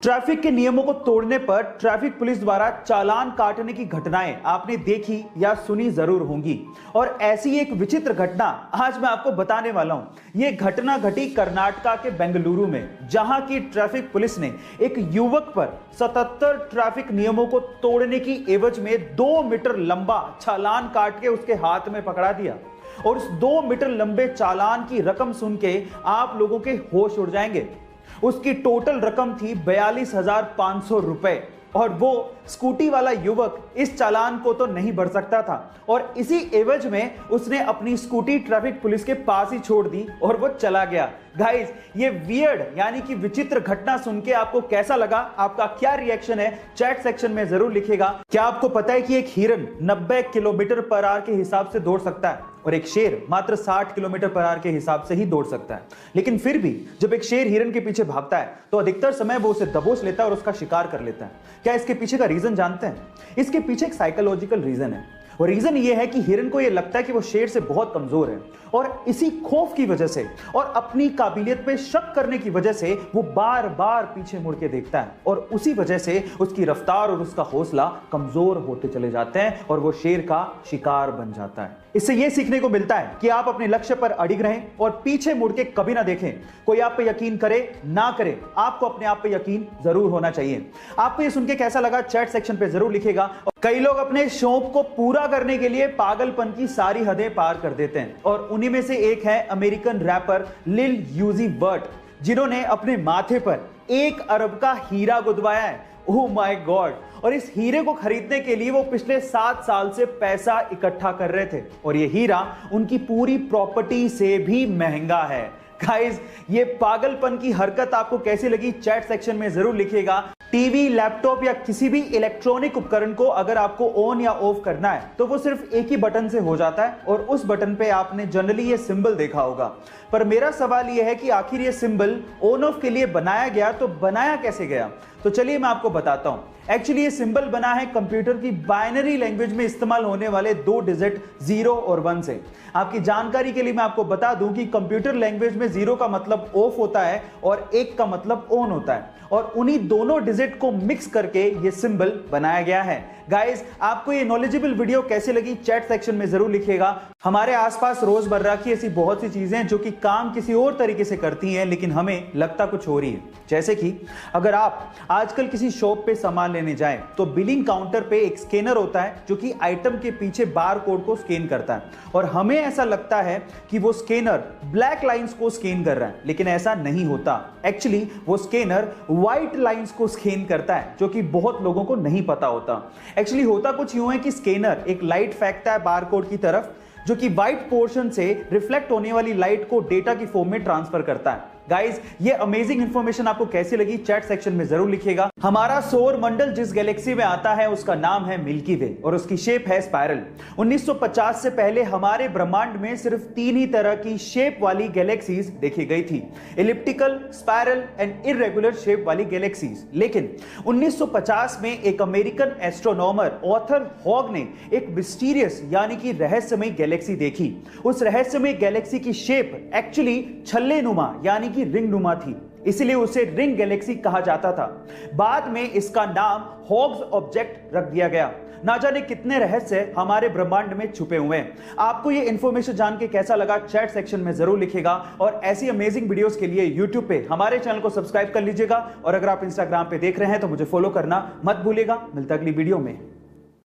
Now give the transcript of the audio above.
Traffic के नियमों को तोड़ने पर ट्रैफिक पुलिस द्वारा चालान काटने की घटनाएं आपने देखी या सुनी जरूर होंगी। और ऐसी एक विचित्र घटना आज मैं आपको बताने वाला हूं। यह घटना घटी कर्नाटका के बेंगलुरु में, जहां की ट्रैफिक पुलिस ने एक युवक पर 77 ट्रैफिक नियमों को तोड़ने की एवज में 2 मीटर लंबा चालान काट के उसके हाथ में पकड़ा दिया। और उस 2 मीटर लंबे चालान की रकम सुन के आप लोगों के होश उड़ जाएंगे। उसकी टोटल रकम थी 42,500 रुपए। और वो स्कूटी वाला युवक इस चालान को तो नहीं भर सकता था और इसी एवज में उसने अपनी स्कूटी ट्रैफिक पुलिस के पास ही छोड़ दी और वो चला गया। गाइस, ये वियर्ड यानी कि विचित्र घटना सुन के आपको कैसा लगा? आपका क्या रिएक्शन है? चैट सेक्शन में जरूर लिखिएगा। क्या आपको पता है कि एक हिरन 90 किलोमीटर पर आवर के हिसाब से दौड़ सकता है और एक शेर मात्र 60 किलोमीटर पर आवर के हिसाब से ही दौड़ सकता है? लेकिन फिर भी जब एक शेर हिरन के पीछे भागता है तो अधिकतर समय वो उसे दबोच लेता है और उसका शिकार कर लेता है। क्या इसके पीछे का रीजन जानते हैं? इसके पीछे एक साइकोलॉजिकल रीजन है और रीजन ये है कि हिरन को ये लगता है कि वो शेर से बहुत कमजोर है और इसी खौफ की वजह से और अपनी काबिलियत पे शक करने की वजह से वो बार बार पीछे मुड़ के देखता है और उसी वजह से उसकी रफ्तार और उसका हौसला कमजोर होते चले जाते हैं और वो शेर का शिकार बन जाता है। इससे ये सीखने को मिलता है कि आप अपने लक्ष्य पर अडिग रहें और पीछे मुड़ के कभी ना देखें। कोई आप पे यकीन करे ना करे, आपको अपने आप पे यकीन जरूर होना चाहिए। आपको ये सुन के कैसा लगा? चैट सेक्शन पे जरूर लिखेगा। कई लोग अपने शौक को पूरा करने के लिए पागलपन की सारी हदें पार कर देते हैं और उन्हीं में से एक है अमेरिकन रैपर लिल यूजी वर्ट, जिन्होंने अपने माथे पर 1 अरब का हीरा गुदवाया है। Oh my God! और इस हीरे को खरीदने के लिए वो पिछले 7 साल से पैसा इकट्ठा कर रहे थे और ये हीरा उनकी पूरी प्रॉपर्टी से भी महंगा है। गाइस, ये पागलपन की हरकत आपको कैसी लगी? चैट सेक्शन में जरूर लिखिएगा। टीवी, लैपटॉप या किसी भी इलेक्ट्रॉनिक उपकरण को अगर आपको ऑन या ऑफ करना है तो वो सिर्फ एक ही बटन से हो जाता है और उस बटन पे आपने जनरली ये सिंबल देखा होगा। पर मेरा सवाल ये है कि आखिर ये सिंबल ऑन ऑफ के लिए बनाया गया तो बनाया कैसे गया? तो चलिए मैं आपको बताता हूं। एक्चुअली ये सिंबल बना है कंप्यूटर की बाइनरी लैंग्वेज में इस्तेमाल होने वाले 2 डिजिट 0 और 1 से। आपकी जानकारी के लिए मैं आपको बता दूं कि कंप्यूटर लैंग्वेज में 0 का मतलब ऑफ होता है और 1 का मतलब ऑन होता है और उन्हीं दोनों डिजिट को मिक्स करके ये सिंबल बनाया गया है। गाइस, आपको ये नॉलेजेबल वीडियो कैसे लगी? चैट सेक्शन में जरूर लिखिएगा। हमारे आसपास रोजमर्रा की ऐसी बहुत सी चीजें जो कि काम किसी और तरीके से करती हैं लेकिन हमें लगता कुछ और ही है। जैसे कि अगर आप आजकल किसी शॉप पे सामान लेने जाएं तो बिलिंग काउंटर पे एक स्कैनर होता है जो कि आइटम के पीछे बार कोड को स्कैन करता है और हमें ऐसा लगता है कि वो स्कैनर ब्लैक लाइंस को स्कैन कर रहा है, लेकिन ऐसा नहीं होता। एक्चुअली वो स्कैनर व्हाइट लाइंस को स्कैन करता है, जो कि बहुत लोगों को नहीं पता होता। एक्चुअली होता कुछ यूं है कि स्कैनर एक लाइट फेंकता है बारकोड की तरफ, जो कि व्हाइट पोर्शन से रिफ्लेक्ट होने वाली लाइट को डेटा की फॉर्म में ट्रांसफर करता है। गाइस, ये अमेजिंग इंफॉर्मेशन आपको कैसी लगी? चैट सेक्शन में जरूर लिखिएगा। हमारा सौर मंडल जिस गैलेक्सी में आता है उसका नाम है मिल्की वे और उसकी शेप है स्पाइरल। 1950 से पहले हमारे ब्रह्मांड में सिर्फ 3 ही तरह की शेप वाली गैलेक्सीज देखी गई थी, elliptical, spiral and irregular shape वाली गैलेक्सीज। लेकिन 1950 में एक अमेरिकन एस्ट्रोनॉमर ऑथर हॉग ने एक मिस्टीरियस यानी कि रहस्यमय गैलेक्सी देखी। उस रहस्यमय गैलेक्सी की शेप एक्चुअली छल्ले नुमा यानी कि रिंग नुमा थी, इसलिए उसे रिंग गैलेक्सी कहा जाता था। बाद में इसका नाम हॉग्स ऑब्जेक्ट रख दिया गया। ना जाने कितने रहस्य हमारे ब्रह्मांड में छुपे हुए हैं। आपको ये इंफॉर्मेशन जान के कैसा लगा? चैट सेक्शन में जरूर लिखिएगा और ऐसी अमेजिंग वीडियोस के लिए यूट्यूब पे हमारे चैनल को सब्सक्राइब कर लीजिएगा और अगर आप इंस्टाग्राम पे देख रहे हैं तो मुझे फॉलो करना मत भूलिएगा। मिलता अगली वीडियो में।